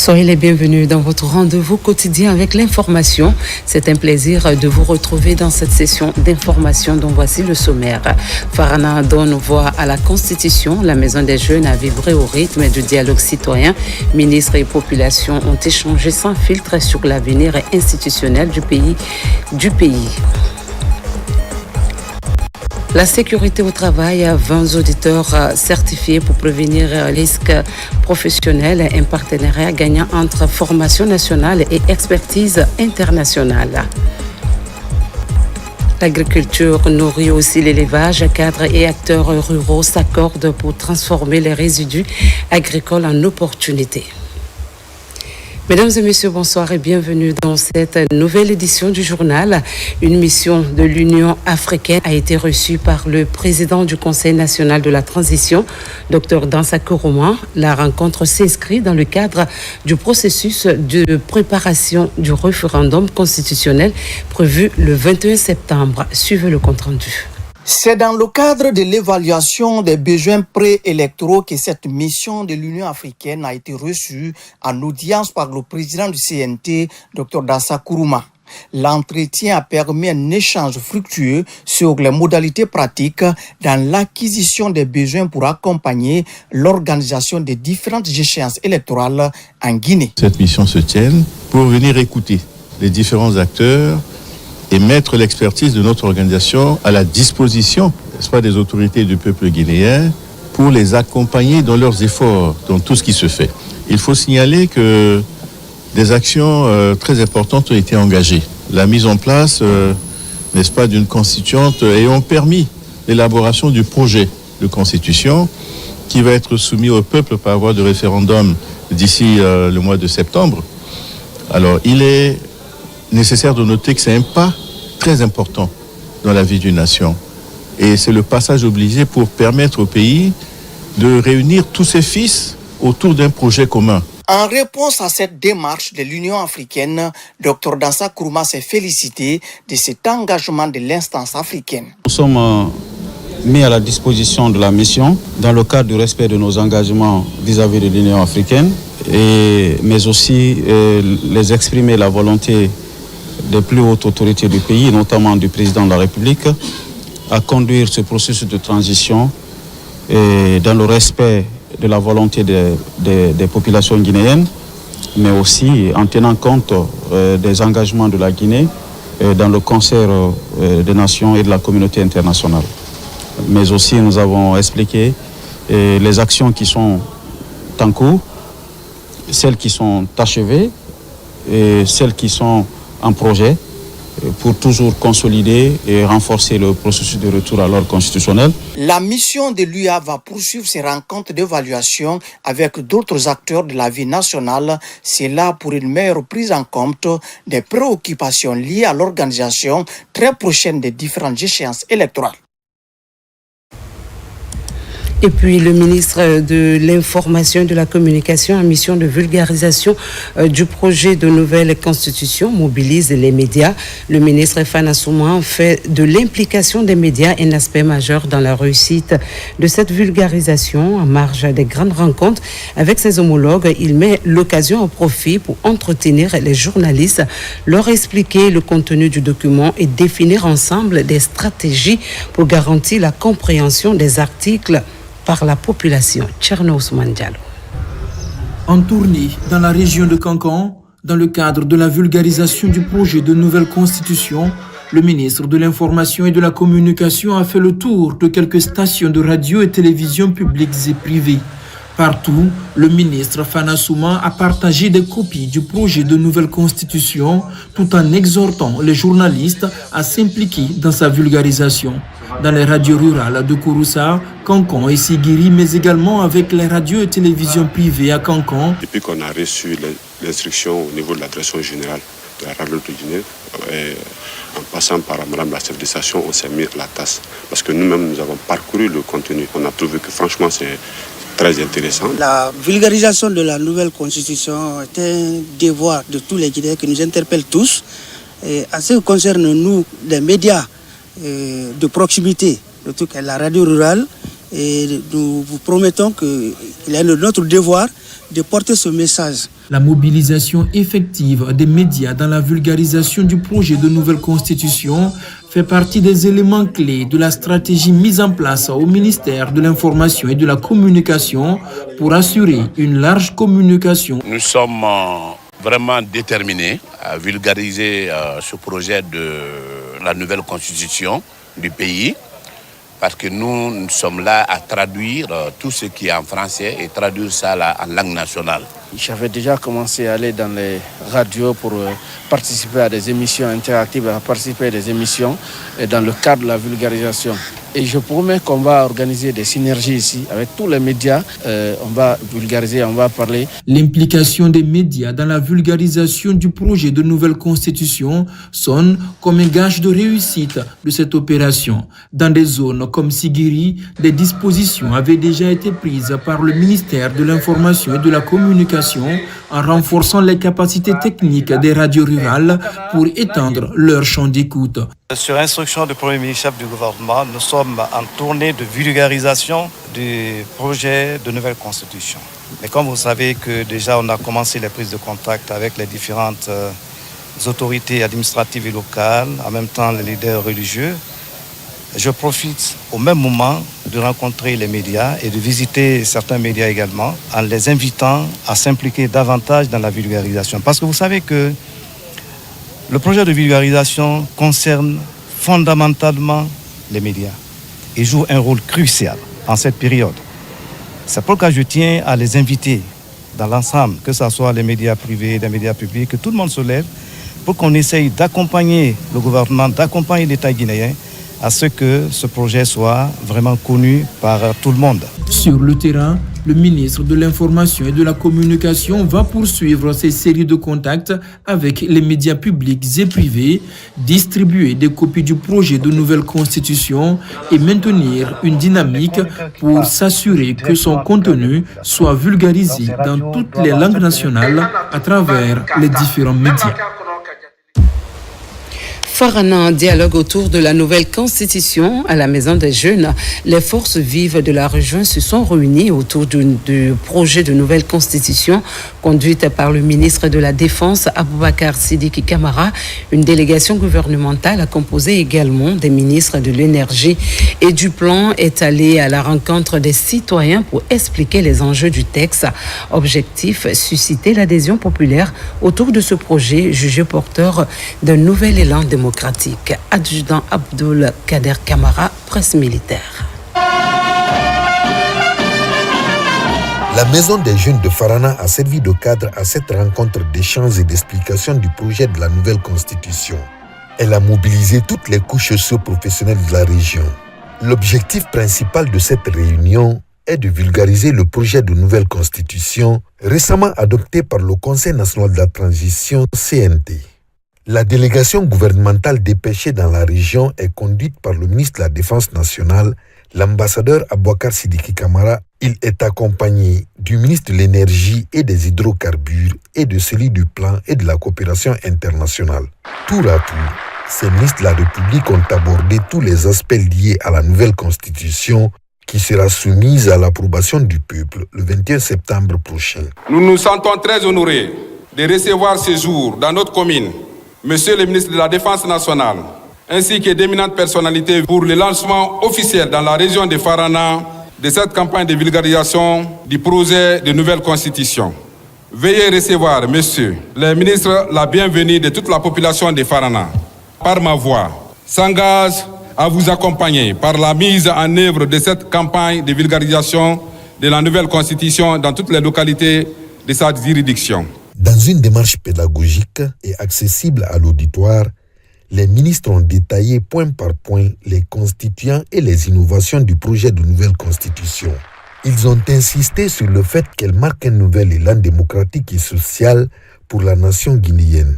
Soyez les bienvenus dans votre rendez-vous quotidien avec l'information. C'est un plaisir de vous retrouver dans cette session d'information dont voici le sommaire. Farana donne voix à la Constitution. La Maison des Jeunes a vibré au rythme du dialogue citoyen. Ministres et populations ont échangé sans filtre sur l'avenir institutionnel du pays. La sécurité au travail, 20 auditeurs certifiés pour prévenir les risques professionnels, un partenariat gagnant entre formation nationale et expertise internationale. L'agriculture nourrit aussi l'élevage. Cadres et acteurs ruraux s'accordent pour transformer les résidus agricoles en opportunités. Mesdames et messieurs, bonsoir et bienvenue dans cette nouvelle édition du journal. Une mission de l'Union africaine a été reçue par le président du Conseil national de la transition, Dr Dansa Kourouma. La rencontre s'inscrit dans le cadre du processus de préparation du référendum constitutionnel prévu le 21 septembre. Suivez le compte-rendu. C'est dans le cadre de l'évaluation des besoins préélectoraux que cette mission de l'Union africaine a été reçue en audience par le président du CNT, Dr Dansa Kourouma. L'entretien a permis un échange fructueux sur les modalités pratiques dans l'acquisition des besoins pour accompagner l'organisation des différentes échéances électorales en Guinée. Cette mission se tient pour venir écouter les différents acteurs et mettre l'expertise de notre organisation à la disposition, n'est-ce pas, des autorités du peuple guinéen pour les accompagner dans leurs efforts, dans tout ce qui se fait. Il faut signaler que des actions très importantes ont été engagées. La mise en place, n'est-ce pas, d'une constituante et ont permis l'élaboration du projet de constitution qui va être soumis au peuple par voie de référendum d'ici le mois de septembre. Alors, il est nécessaire de noter que c'est un pas très important dans la vie d'une nation. Et c'est le passage obligé pour permettre au pays de réunir tous ses fils autour d'un projet commun. En réponse à cette démarche de l'Union africaine, Dr Dansa Kourouma s'est félicité de cet engagement de l'instance africaine. Nous sommes mis à la disposition de la mission dans le cadre du respect de nos engagements vis-à-vis de l'Union africaine, mais aussi les exprimer la volonté des plus hautes autorités du pays, notamment du président de la République, à conduire ce processus de transition dans le respect de la volonté des populations guinéennes, mais aussi en tenant compte des engagements de la Guinée dans le concert des nations et de la communauté internationale. Mais aussi nous avons expliqué les actions qui sont en cours, celles qui sont achevées et celles qui sont en projet pour toujours consolider et renforcer le processus de retour à l'ordre constitutionnel. La mission de l'UA va poursuivre ses rencontres d'évaluation avec d'autres acteurs de la vie nationale. C'est là pour une meilleure prise en compte des préoccupations liées à l'organisation très prochaine des différentes échéances électorales. Et puis le ministre de l'Information et de la Communication en mission de vulgarisation du projet de nouvelle constitution mobilise les médias. Le ministre Fana Souma fait de l'implication des médias un aspect majeur dans la réussite de cette vulgarisation. En marge des grandes rencontres avec ses homologues, il met l'occasion au profit pour entretenir les journalistes, leur expliquer le contenu du document et définir ensemble des stratégies pour garantir la compréhension des articles par la population. Tcherno Ousmane Diallo. En tournée dans la région de Kankan, dans le cadre de la vulgarisation du projet de nouvelle constitution, le ministre de l'Information et de la Communication a fait le tour de quelques stations de radio et télévision publiques et privées. Partout, le ministre Fana Souma a partagé des copies du projet de nouvelle constitution tout en exhortant les journalistes à s'impliquer dans sa vulgarisation. Dans les radios rurales de Kouroussa, Kankan et Sigiri, mais également avec les radios et télévisions privées à Kankan. Depuis qu'on a reçu l'instruction au niveau de la direction générale de la radio de Guinée, en passant par Madame la chef de station, on s'est mis à la tasse. Parce que nous-mêmes, nous avons parcouru le contenu. On a trouvé que franchement, c'est très intéressant. La vulgarisation de la nouvelle constitution est un devoir de tous les Guinéens qui nous interpelle tous. Et en ce qui concerne nous, les médias de proximité, surtout la radio rurale, et nous vous promettons qu'il est notre devoir de porter ce message. La mobilisation effective des médias dans la vulgarisation du projet de nouvelle constitution fait partie des éléments clés de la stratégie mise en place au ministère de l'Information et de la Communication pour assurer une large communication. Nous sommes vraiment déterminés à vulgariser ce projet de la nouvelle constitution du pays, parce que nous sommes là à traduire tout ce qui est en français et traduire ça en langue nationale. J'avais déjà commencé à aller dans les radios pour participer à des émissions interactives, à participer à des émissions dans le cadre de la vulgarisation. Et je promets qu'on va organiser des synergies ici avec tous les médias. On va vulgariser, on va parler. L'implication des médias dans la vulgarisation du projet de nouvelle constitution sonne comme un gage de réussite de cette opération. Dans des zones comme Sigiri, des dispositions avaient déjà été prises par le ministère de l'Information et de la Communication en renforçant les capacités techniques des radios rurales pour étendre leur champ d'écoute. Sur instruction du Premier ministre du gouvernement, nous sommes en tournée de vulgarisation du projet de nouvelle constitution. Mais comme vous savez que déjà on a commencé les prises de contact avec les différentes autorités administratives et locales, en même temps les leaders religieux, je profite au même moment de rencontrer les médias et de visiter certains médias également en les invitant à s'impliquer davantage dans la vulgarisation. Parce que vous savez que le projet de vulgarisation concerne fondamentalement les médias et joue un rôle crucial en cette période. C'est pourquoi je tiens à les inviter dans l'ensemble, que ce soit les médias privés, les médias publics, que tout le monde se lève pour qu'on essaye d'accompagner le gouvernement, d'accompagner l'État guinéen à ce que ce projet soit vraiment connu par tout le monde. Sur le terrain, le ministre de l'Information et de la Communication va poursuivre ces séries de contacts avec les médias publics et privés, distribuer des copies du projet de nouvelle constitution et maintenir une dynamique pour s'assurer que son contenu soit vulgarisé dans toutes les langues nationales à travers les différents médias. Farana, dialogue autour de la nouvelle constitution à la Maison des Jeunes. Les forces vives de la région se sont réunies autour du projet de nouvelle constitution conduite par le ministre de la Défense, Aboubakar Sidiki Kamara. Une délégation gouvernementale composée également des ministres de l'énergie et du plan est allée à la rencontre des citoyens pour expliquer les enjeux du texte. Objectif, susciter l'adhésion populaire autour de ce projet jugé porteur d'un nouvel élan démocratique. Adjudant Abdul Kader Kamara, presse militaire. La Maison des Jeunes de Farana a servi de cadre à cette rencontre d'échanges et d'explications du projet de la nouvelle constitution. Elle a mobilisé toutes les couches socio-professionnelles de la région. L'objectif principal de cette réunion est de vulgariser le projet de nouvelle constitution récemment adopté par le Conseil national de la transition CNT. La délégation gouvernementale dépêchée dans la région est conduite par le ministre de la Défense nationale, l'ambassadeur Aboubakar Sidiki Kamara. Il est accompagné du ministre de l'Énergie et des Hydrocarbures et de celui du Plan et de la Coopération internationale. Tour à tour, ces ministres de la République ont abordé tous les aspects liés à la nouvelle constitution qui sera soumise à l'approbation du peuple le 21 septembre prochain. Nous nous sentons très honorés de recevoir ce jour dans notre commune Monsieur le ministre de la Défense nationale, ainsi que d'éminentes personnalités pour le lancement officiel dans la région de Farana de cette campagne de vulgarisation du projet de nouvelle constitution. Veuillez recevoir, monsieur le ministre, la bienvenue de toute la population de Farana. Par ma voix, s'engage à vous accompagner par la mise en œuvre de cette campagne de vulgarisation de la nouvelle constitution dans toutes les localités de sa juridiction. Dans une démarche pédagogique et accessible à l'auditoire, les ministres ont détaillé point par point les constituants et les innovations du projet de nouvelle constitution. Ils ont insisté sur le fait qu'elle marque un nouvel élan démocratique et social pour la nation guinéenne.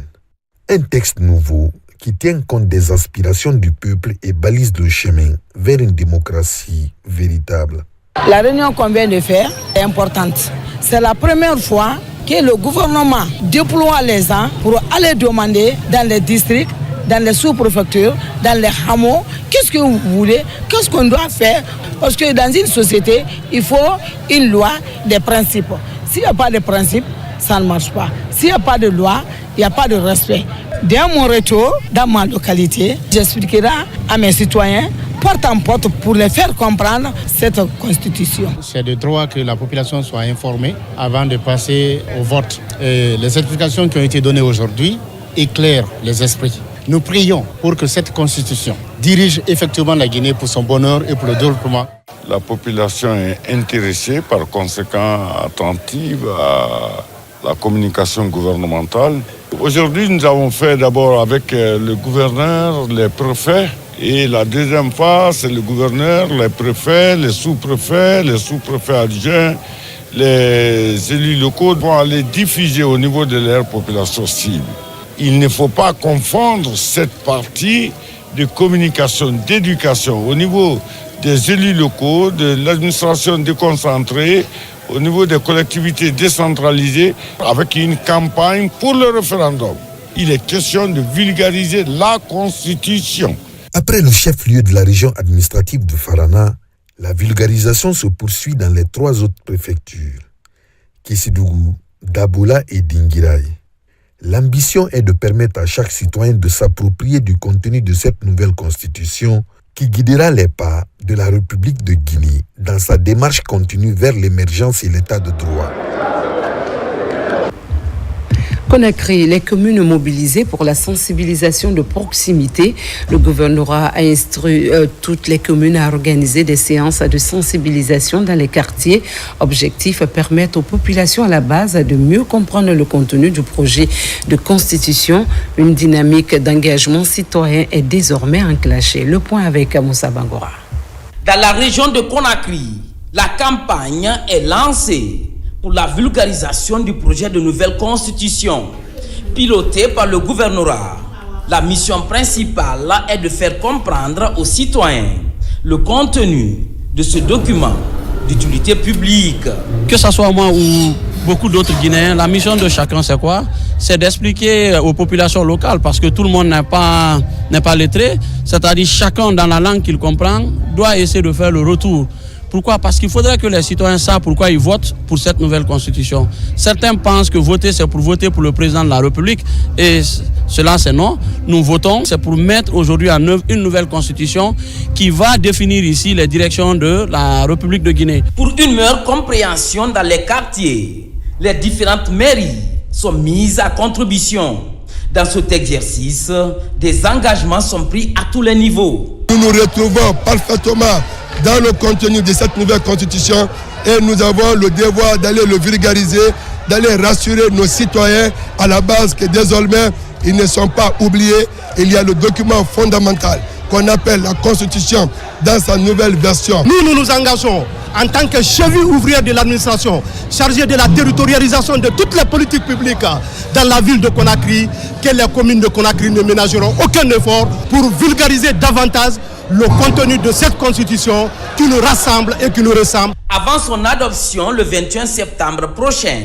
Un texte nouveau qui tient compte des aspirations du peuple et balise le chemin vers une démocratie véritable. La réunion qu'on vient de faire est importante. C'est la première fois que le gouvernement déploie les gens pour aller demander dans les districts, dans les sous-préfectures, dans les hameaux, qu'est-ce que vous voulez, qu'est-ce qu'on doit faire. Parce que dans une société, il faut une loi, des principes. S'il n'y a pas de principe, ça ne marche pas. S'il n'y a pas de loi, il n'y a pas de respect. Dès mon retour dans ma localité, j'expliquerai à mes citoyens porte en porte pour les faire comprendre cette constitution. C'est de droit que la population soit informée avant de passer au vote. Et les explications qui ont été données aujourd'hui éclairent les esprits. Nous prions pour que cette constitution dirige effectivement la Guinée pour son bonheur et pour le développement. La population est intéressée, par conséquent attentive à la communication gouvernementale. Aujourd'hui, nous avons fait d'abord avec le gouverneur, les préfets. Et la deuxième phase, c'est le gouverneur, les préfets, les sous-préfets adjoints, les élus locaux vont aller diffuser au niveau de leur population cible. Il ne faut pas confondre cette partie de communication, d'éducation au niveau des élus locaux, de l'administration déconcentrée, au niveau des collectivités décentralisées, avec une campagne pour le référendum. Il est question de vulgariser la Constitution. Après le chef-lieu de la région administrative de Farana, la vulgarisation se poursuit dans les 3 autres préfectures, Késidougou, Dabola et Dinguiraye. L'ambition est de permettre à chaque citoyen de s'approprier du contenu de cette nouvelle constitution qui guidera les pas de la République de Guinée dans sa démarche continue vers l'émergence et l'état de droit. Conakry, les communes mobilisées pour la sensibilisation de proximité. Le gouvernorat a instruit toutes les communes à organiser des séances de sensibilisation dans les quartiers. Objectif, permettre aux populations à la base de mieux comprendre le contenu du projet de constitution. Une dynamique d'engagement citoyen est désormais enclenchée. Le point avec Moussa Bangora. Dans la région de Conakry, la campagne est lancée pour la vulgarisation du projet de nouvelle constitution, piloté par le gouvernorat. La mission principale est de faire comprendre aux citoyens le contenu de ce document d'utilité publique. Que ce soit moi ou beaucoup d'autres Guinéens, la mission de chacun, c'est quoi? C'est d'expliquer aux populations locales, parce que tout le monde n'est pas lettré, c'est-à-dire chacun dans la langue qu'il comprend doit essayer de faire le retour. Pourquoi? Parce qu'il faudrait que les citoyens savent pourquoi ils votent pour cette nouvelle constitution. Certains pensent que voter, c'est pour voter pour le président de la République, et cela, c'est non. Nous votons, c'est pour mettre aujourd'hui en œuvre une nouvelle constitution qui va définir ici les directions de la République de Guinée. Pour une meilleure compréhension dans les quartiers, les différentes mairies sont mises à contribution. Dans cet exercice, des engagements sont pris à tous les niveaux. Nous nous retrouvons parfaitement dans le contenu de cette nouvelle constitution et nous avons le devoir d'aller le vulgariser, d'aller rassurer nos citoyens à la base que désormais ils ne sont pas oubliés. Il y a le document fondamental qu'on appelle la constitution dans sa nouvelle version. Nous nous engageons en tant que cheville ouvrière de l'administration chargée de la territorialisation de toutes les politiques publiques dans la ville de Conakry, que les communes de Conakry ne ménageront aucun effort pour vulgariser davantage le contenu de cette constitution qui nous rassemble et qui nous ressemble. Avant son adoption le 21 septembre prochain,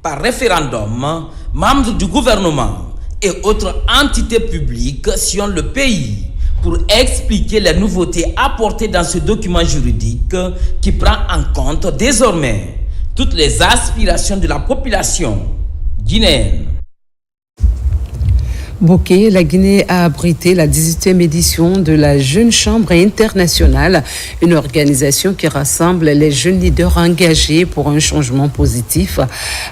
par référendum, membres du gouvernement et autres entités publiques sillonnent le pays pour expliquer les nouveautés apportées dans ce document juridique qui prend en compte désormais toutes les aspirations de la population guinéenne. Bokeh, la Guinée a abrité la 18e édition de la Jeune Chambre internationale, une organisation qui rassemble les jeunes leaders engagés pour un changement positif.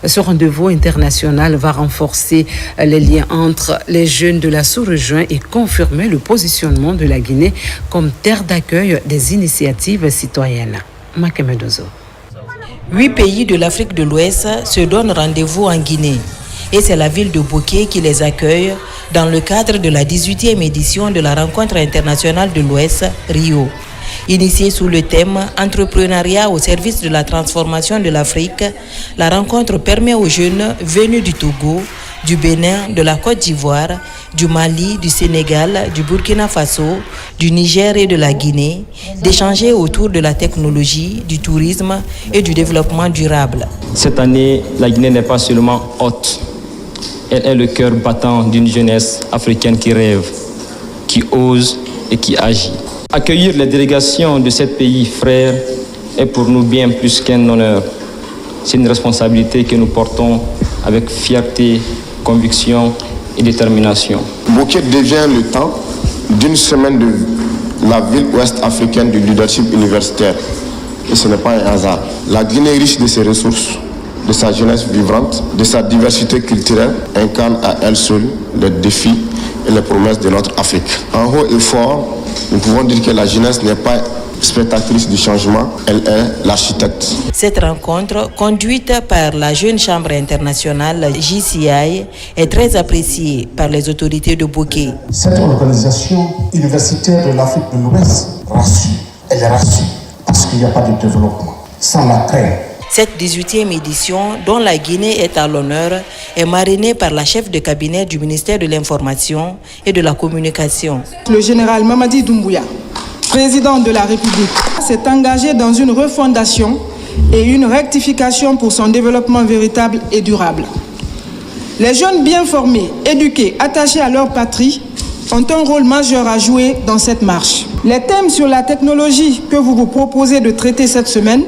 Ce rendez-vous international va renforcer les liens entre les jeunes de la sous-région et confirmer le positionnement de la Guinée comme terre d'accueil des initiatives citoyennes. Makemedozo. 8 pays de l'Afrique de l'Ouest se donnent rendez-vous en Guinée. Et c'est la ville de Bokeh qui les accueille dans le cadre de la 18e édition de la rencontre internationale de l'Ouest, Rio. Initiée sous le thème « Entrepreneuriat au service de la transformation de l'Afrique », la rencontre permet aux jeunes venus du Togo, du Bénin, de la Côte d'Ivoire, du Mali, du Sénégal, du Burkina Faso, du Niger et de la Guinée d'échanger autour de la technologie, du tourisme et du développement durable. Cette année, la Guinée n'est pas seulement hôte. Elle est le cœur battant d'une jeunesse africaine qui rêve, qui ose et qui agit. Accueillir les délégations de ces pays frères est pour nous bien plus qu'un honneur. C'est une responsabilité que nous portons avec fierté, conviction et détermination. Boké devient le temps d'une semaine de la ville ouest africaine du leadership universitaire. Et ce n'est pas un hasard. La Guinée, riche de ses ressources, de sa jeunesse vivante, de sa diversité culturelle, incarne à elle seule les défis et les promesses de notre Afrique. En haut et fort, nous pouvons dire que la jeunesse n'est pas spectatrice du changement, elle est l'architecte. Cette rencontre, conduite par la Jeune Chambre internationale JCI, est très appréciée par les autorités de Boké. Cette organisation universitaire de l'Afrique de l'Ouest rassure, elle rassure, parce qu'il n'y a pas de développement sans la paix. Cette 18e édition, dont la Guinée est à l'honneur, est marrainée par la chef de cabinet du ministère de l'Information et de la Communication. Le général Mamadi Doumbouya, président de la République, s'est engagé dans une refondation et une rectification pour son développement véritable et durable. Les jeunes bien formés, éduqués, attachés à leur patrie, ont un rôle majeur à jouer dans cette marche. Les thèmes sur la technologie que vous proposez de traiter cette semaine,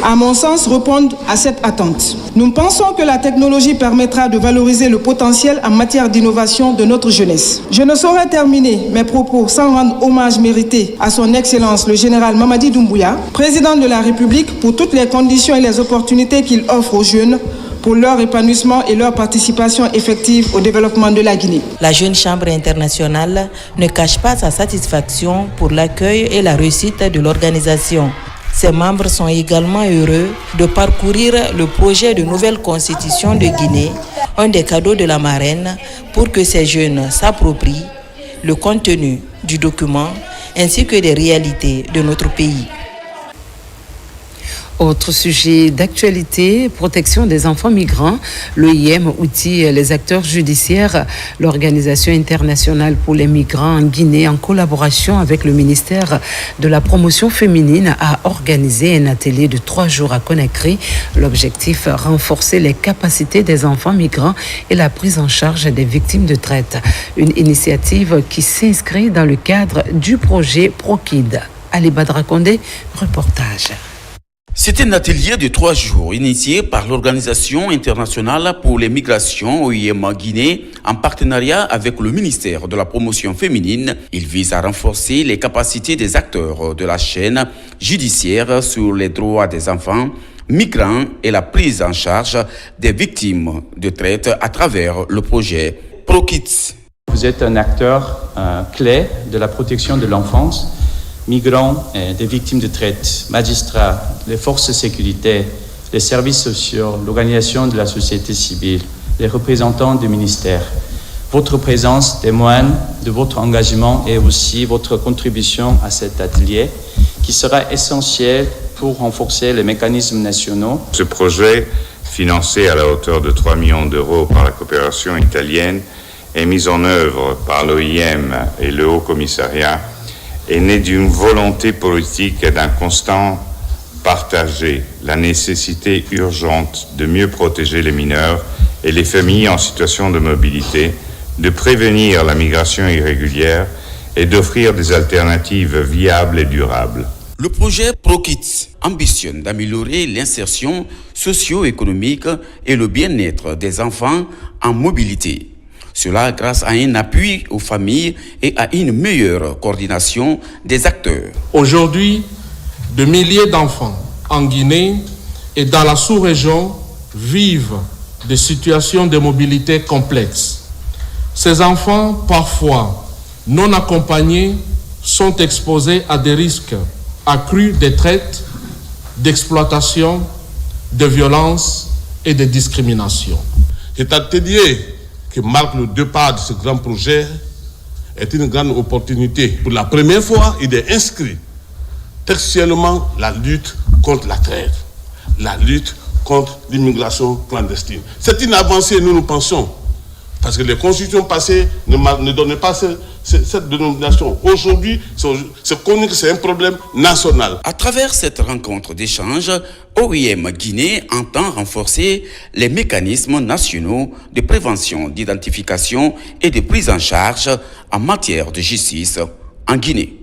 à mon sens, répondent à cette attente. Nous pensons que la technologie permettra de valoriser le potentiel en matière d'innovation de notre jeunesse. Je ne saurais terminer mes propos sans rendre hommage mérité à son Excellence le général Mamadi Doumbouya, président de la République, pour toutes les conditions et les opportunités qu'il offre aux jeunes pour leur épanouissement et leur participation effective au développement de la Guinée. La Jeune Chambre internationale ne cache pas sa satisfaction pour l'accueil et la réussite de l'organisation. Ses membres sont également heureux de parcourir le projet de nouvelle constitution de Guinée, un des cadeaux de la marraine, pour que ces jeunes s'approprient le contenu du document ainsi que des réalités de notre pays. Autre sujet d'actualité, protection des enfants migrants. L'OIM outille les acteurs judiciaires. L'Organisation internationale pour les migrants en Guinée, en collaboration avec le ministère de la promotion féminine, a organisé un atelier de 3 jours à Conakry. L'objectif, renforcer les capacités des enfants migrants et la prise en charge des victimes de traite. Une initiative qui s'inscrit dans le cadre du projet ProKid. Ali Badra Kondé, reportage. C'est un atelier de 3 jours initié par l'Organisation internationale pour les migrations OIM Guinée en partenariat avec le ministère de la promotion féminine. Il vise à renforcer les capacités des acteurs de la chaîne judiciaire sur les droits des enfants migrants et la prise en charge des victimes de traite à travers le projet ProKids. Vous êtes un acteur clé de la protection de l'enfance, migrants, des victimes de traite, magistrats, les forces de sécurité, les services sociaux, l'organisation de la société civile, les représentants du ministère. Votre présence témoigne de votre engagement et aussi votre contribution à cet atelier qui sera essentiel pour renforcer les mécanismes nationaux. Ce projet, financé à la hauteur de 3 millions d'euros par la coopération italienne, est mis en œuvre par l'OIM et le Haut Commissariat, est né d'une volonté politique et d'un constant partagé, la nécessité urgente de mieux protéger les mineurs et les familles en situation de mobilité, de prévenir la migration irrégulière et d'offrir des alternatives viables et durables. Le projet ProKids ambitionne d'améliorer l'insertion socio-économique et le bien-être des enfants en mobilité. Cela grâce à un appui aux familles et à une meilleure coordination des acteurs. Aujourd'hui, de milliers d'enfants en Guinée et dans la sous-région vivent des situations de mobilité complexes. Ces enfants, parfois non accompagnés, sont exposés à des risques accrus de traite, d'exploitation, de violence et de discrimination. Cet atelier qui marque le départ de ce grand projet est une grande opportunité. Pour la première fois, il est inscrit textuellement la lutte contre la traite, la lutte contre l'immigration clandestine. C'est une avancée, nous pensons, parce que les constitutions passées ne donnaient pas cette dénomination. Aujourd'hui, c'est connu que c'est un problème national. À travers cette rencontre d'échange, OIM Guinée entend renforcer les mécanismes nationaux de prévention, d'identification et de prise en charge en matière de justice en Guinée.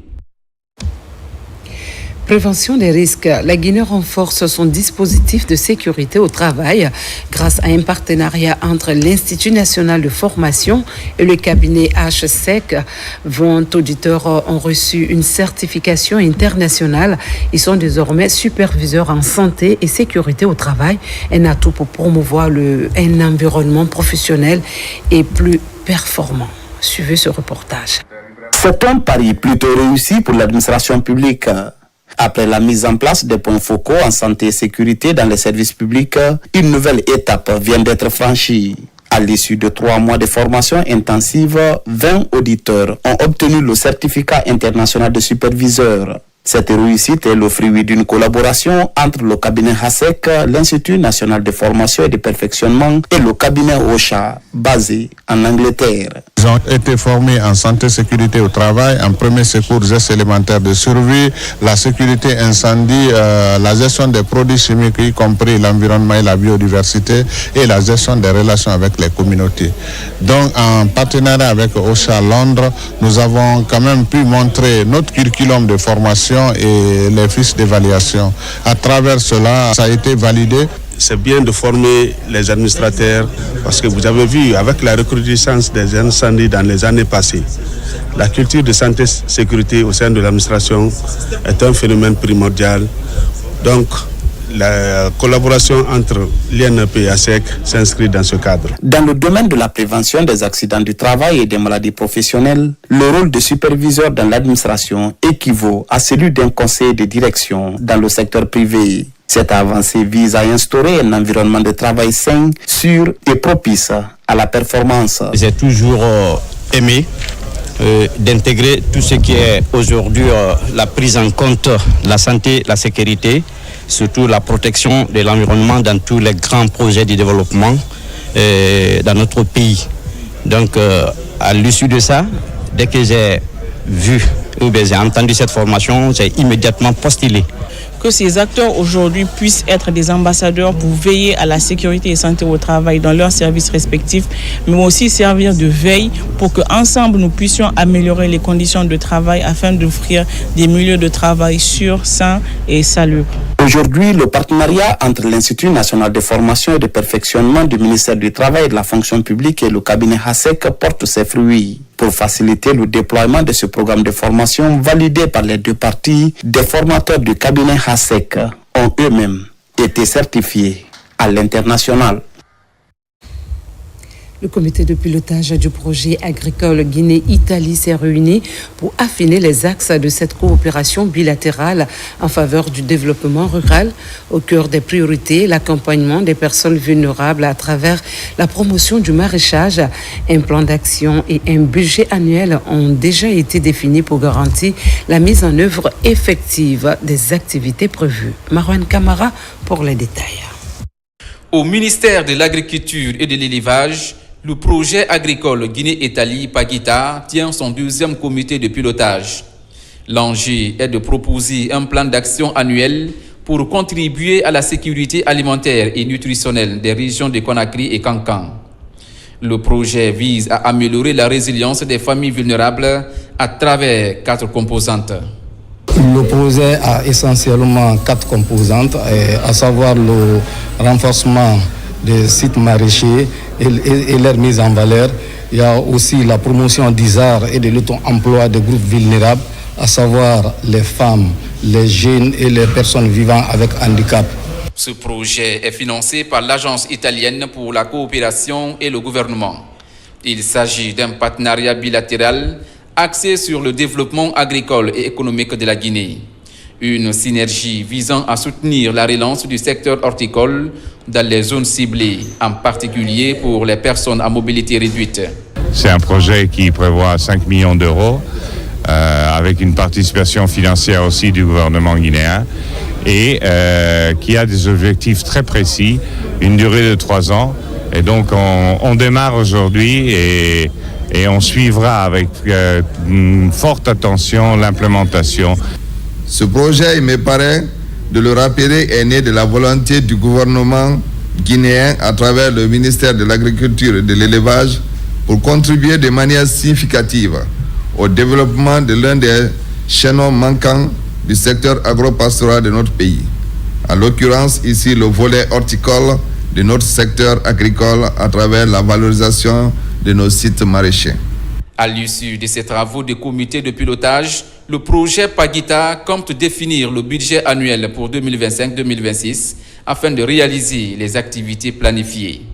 Prévention des risques. La Guinée renforce son dispositif de sécurité au travail grâce à un partenariat entre l'Institut national de formation et le cabinet HSEC. 20 auditeurs ont reçu une certification internationale. Ils sont désormais superviseurs en santé et sécurité au travail, un atout pour promouvoir un environnement professionnel et plus performant. Suivez ce reportage. C'est un pari plutôt réussi pour l'administration publique. Après la mise en place des points focaux en santé et sécurité dans les services publics, une nouvelle étape vient d'être franchie. À l'issue de 3 mois de formation intensive, 20 auditeurs ont obtenu le certificat international de superviseur. Cette réussite est le fruit d'une collaboration entre le cabinet HASEC, l'Institut national de formation et de perfectionnement, et le cabinet OSHA, basé en Angleterre. Ils ont été formés en santé et sécurité au travail, en premier secours, gestes élémentaires de survie, la sécurité incendie, la gestion des produits chimiques, y compris l'environnement et la biodiversité, et la gestion des relations avec les communautés. Donc, en partenariat avec OSHA Londres, nous avons quand même pu montrer notre curriculum de formation et les fiches d'évaluation. À travers cela, ça a été validé. C'est bien de former les administrateurs parce que vous avez vu avec la recrudescence des incendies dans les années passées, la culture de santé et sécurité au sein de l'administration est un phénomène primordial. Donc, la collaboration entre l'INP et ASEC s'inscrit dans ce cadre. Dans le domaine de la prévention des accidents du travail et des maladies professionnelles, le rôle de superviseur dans l'administration équivaut à celui d'un conseiller de direction dans le secteur privé. Cette avancée vise à instaurer un environnement de travail sain, sûr et propice à la performance. J'ai toujours aimé d'intégrer tout ce qui est aujourd'hui la prise en compte de la santé, la sécurité, surtout la protection de l'environnement dans tous les grands projets de développement dans notre pays. Donc, à l'issue de ça, dès que j'ai vu ou bien j'ai entendu cette formation, j'ai immédiatement postulé. Que ces acteurs aujourd'hui puissent être des ambassadeurs pour veiller à la sécurité et santé au travail dans leurs services respectifs, mais aussi servir de veille pour qu'ensemble nous puissions améliorer les conditions de travail afin d'offrir des milieux de travail sûrs, sains et salubres. Aujourd'hui, le partenariat entre l'Institut national de formation et de perfectionnement du ministère du Travail et de la fonction publique et le cabinet HASEC porte ses fruits. Pour faciliter le déploiement de ce programme de formation validé par les deux parties, des formateurs du cabinet HASEC ont eux-mêmes été certifiés à l'international. Le comité de pilotage du projet agricole Guinée-Italie s'est réuni pour affiner les axes de cette coopération bilatérale en faveur du développement rural. Au cœur des priorités, l'accompagnement des personnes vulnérables à travers la promotion du maraîchage. Un plan d'action et un budget annuel ont déjà été définis pour garantir la mise en œuvre effective des activités prévues. Marwan Kamara pour les détails. Au ministère de l'Agriculture et de l'Élevage, le projet agricole Guinée-Italie Paguita tient son 2e comité de pilotage. L'enjeu est de proposer un plan d'action annuel pour contribuer à la sécurité alimentaire et nutritionnelle des régions de Conakry et Kankan. Le projet vise à améliorer la résilience des familles vulnérables à travers 4 composantes. Le projet a essentiellement 4 composantes, à savoir le renforcement des sites maraîchers et leur mise en valeur. Il y a aussi la promotion d'ISAR et de l'auto-emploi des groupes vulnérables, à savoir les femmes, les jeunes et les personnes vivant avec handicap. Ce projet est financé par l'Agence italienne pour la coopération et le gouvernement. Il s'agit d'un partenariat bilatéral axé sur le développement agricole et économique de la Guinée. Une synergie visant à soutenir la relance du secteur horticole dans les zones ciblées, en particulier pour les personnes à mobilité réduite. C'est un projet qui prévoit 5 millions d'euros, avec une participation financière aussi du gouvernement guinéen, et qui a des objectifs très précis, une durée de 3 ans. Et donc on démarre aujourd'hui et on suivra avec une forte attention l'implémentation. Ce projet, il me paraît, de le rappeler, est né de la volonté du gouvernement guinéen à travers le ministère de l'Agriculture et de l'Élevage pour contribuer de manière significative au développement de l'un des chaînons manquants du secteur agropastoral de notre pays. En l'occurrence, ici, le volet horticole de notre secteur agricole à travers la valorisation de nos sites maraîchers. À l'issue de ces travaux de comité de pilotage, le projet Pagita compte définir le budget annuel pour 2025-2026 afin de réaliser les activités planifiées.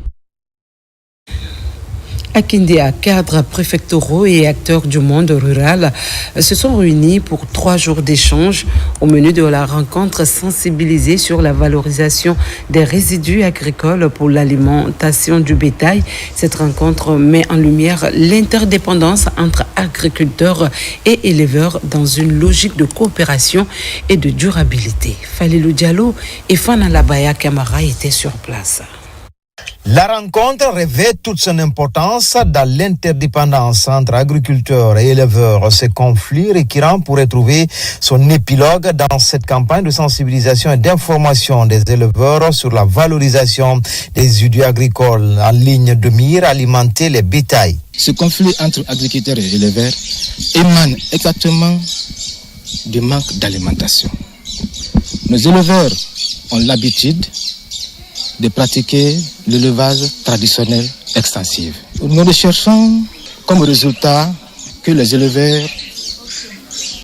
À Kindia, cadres préfectoraux et acteurs du monde rural se sont réunis pour 3 jours d'échange. Au menu de la rencontre, sensibilisée sur la valorisation des résidus agricoles pour l'alimentation du bétail. Cette rencontre met en lumière l'interdépendance entre agriculteurs et éleveurs dans une logique de coopération et de durabilité. Falilou Diallo et Fana Labaya Kamara étaient sur place. La rencontre revêt toute son importance dans l'interdépendance entre agriculteurs et éleveurs. Ce conflit récurrent pourrait trouver son épilogue dans cette campagne de sensibilisation et d'information des éleveurs sur la valorisation des résidus agricoles en ligne de mire alimenter les bétails. Ce conflit entre agriculteurs et éleveurs émane exactement du manque d'alimentation. Nos éleveurs ont l'habitude de pratiquer l'élevage traditionnel extensif. Nous recherchons comme résultat que les éleveurs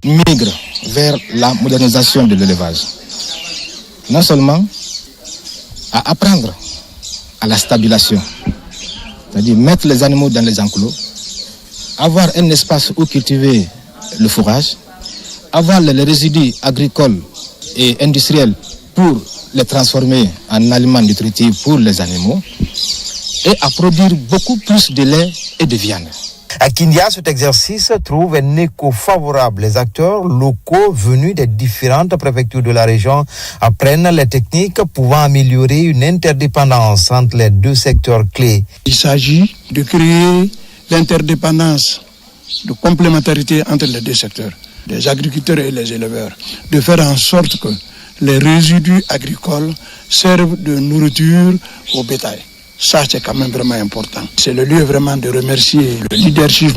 migrent vers la modernisation de l'élevage. Non seulement à apprendre à la stabilisation, c'est-à-dire mettre les animaux dans les enclos, avoir un espace où cultiver le fourrage, avoir les résidus agricoles et industriels pour les transformer en aliments nutritifs pour les animaux et à produire beaucoup plus de lait et de viande. À Kindia, cet exercice trouve un écho favorable. Les acteurs locaux venus des différentes préfectures de la région apprennent les techniques pouvant améliorer une interdépendance entre les deux secteurs clés. Il s'agit de créer l'interdépendance, de complémentarité entre les deux secteurs, les agriculteurs et les éleveurs, de faire en sorte que les résidus agricoles servent de nourriture au bétail. Ça, c'est quand même vraiment important. C'est le lieu vraiment de remercier le leadership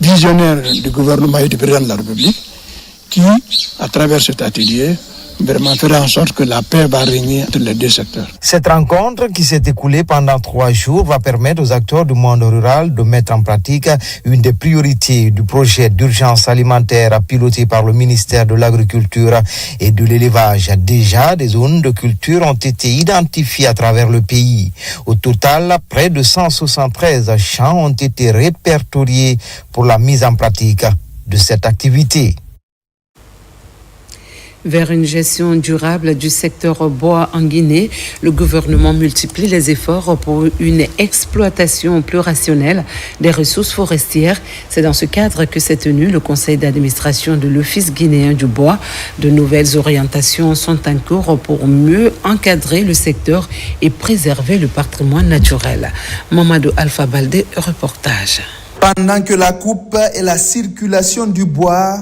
visionnaire du gouvernement et du président de la République qui, à travers cet atelier, vraiment faire en sorte que la paix va régner entre les deux secteurs. Cette rencontre qui s'est écoulée pendant 3 jours va permettre aux acteurs du monde rural de mettre en pratique une des priorités du projet d'urgence alimentaire piloté par le ministère de l'Agriculture et de l'Élevage. Déjà, des zones de culture ont été identifiées à travers le pays. Au total, près de 173 champs ont été répertoriés pour la mise en pratique de cette activité. Vers une gestion durable du secteur bois en Guinée, le gouvernement multiplie les efforts pour une exploitation plus rationnelle des ressources forestières. C'est dans ce cadre que s'est tenu le conseil d'administration de l'Office guinéen du bois. De nouvelles orientations sont en cours pour mieux encadrer le secteur et préserver le patrimoine naturel. Mamadou Alpha Baldé, reportage. Pendant que la coupe et la circulation du bois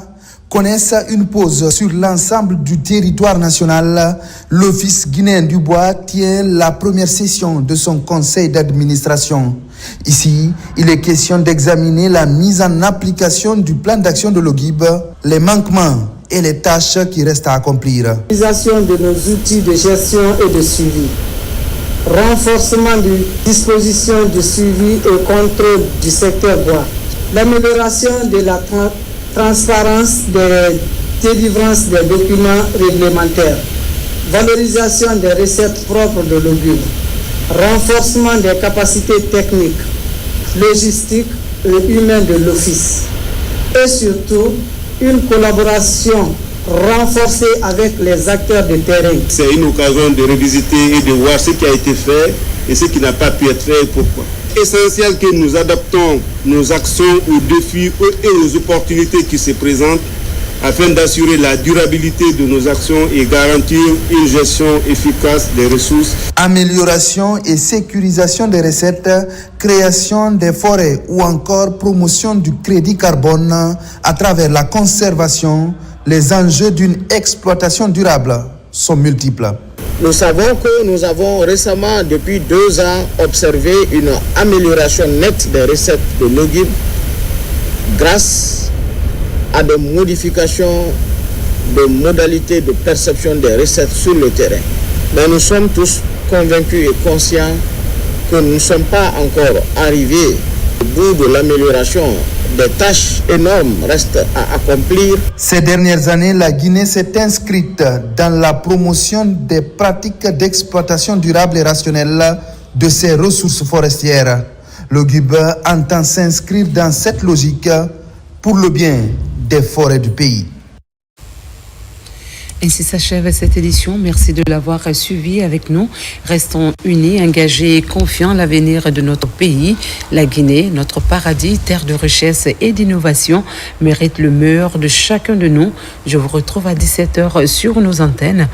connaissent une pause sur l'ensemble du territoire national, l'Office guinéen du bois tient la première session de son conseil d'administration. Ici, il est question d'examiner la mise en application du plan d'action de l'OGIB, les manquements et les tâches qui restent à accomplir. L'utilisation de nos outils de gestion et de suivi, renforcement des dispositions de suivi et contrôle du secteur bois, l'amélioration de la transparence des délivrances des documents réglementaires, valorisation des recettes propres de l'OGIB, renforcement des capacités techniques, logistiques et humaines de l'Office et surtout une collaboration renforcée avec les acteurs de terrain. C'est une occasion de revisiter et de voir ce qui a été fait et ce qui n'a pas pu être fait et pourquoi. Essentiel que nous adaptons nos actions aux défis et aux opportunités qui se présentent afin d'assurer la durabilité de nos actions et garantir une gestion efficace des ressources. Amélioration et sécurisation des recettes, création des forêts ou encore promotion du crédit carbone à travers la conservation, les enjeux d'une exploitation durable sont multiples. Nous savons que nous avons récemment, depuis 2 ans, observé une amélioration nette des recettes de l'OGIB grâce à des modifications de modalités de perception des recettes sur le terrain. Mais nous sommes tous convaincus et conscients que nous ne sommes pas encore arrivés au bout de l'amélioration. Des tâches énormes restent à accomplir. Ces dernières années, la Guinée s'est inscrite dans la promotion des pratiques d'exploitation durable et rationnelle de ses ressources forestières. Le GUB entend s'inscrire dans cette logique pour le bien des forêts du pays. Ainsi s'achève cette édition. Merci de l'avoir suivi avec nous. Restons unis, engagés et confiants. L'avenir de notre pays, la Guinée, notre paradis, terre de richesse et d'innovation, mérite le meilleur de chacun de nous. Je vous retrouve à 17h sur nos antennes.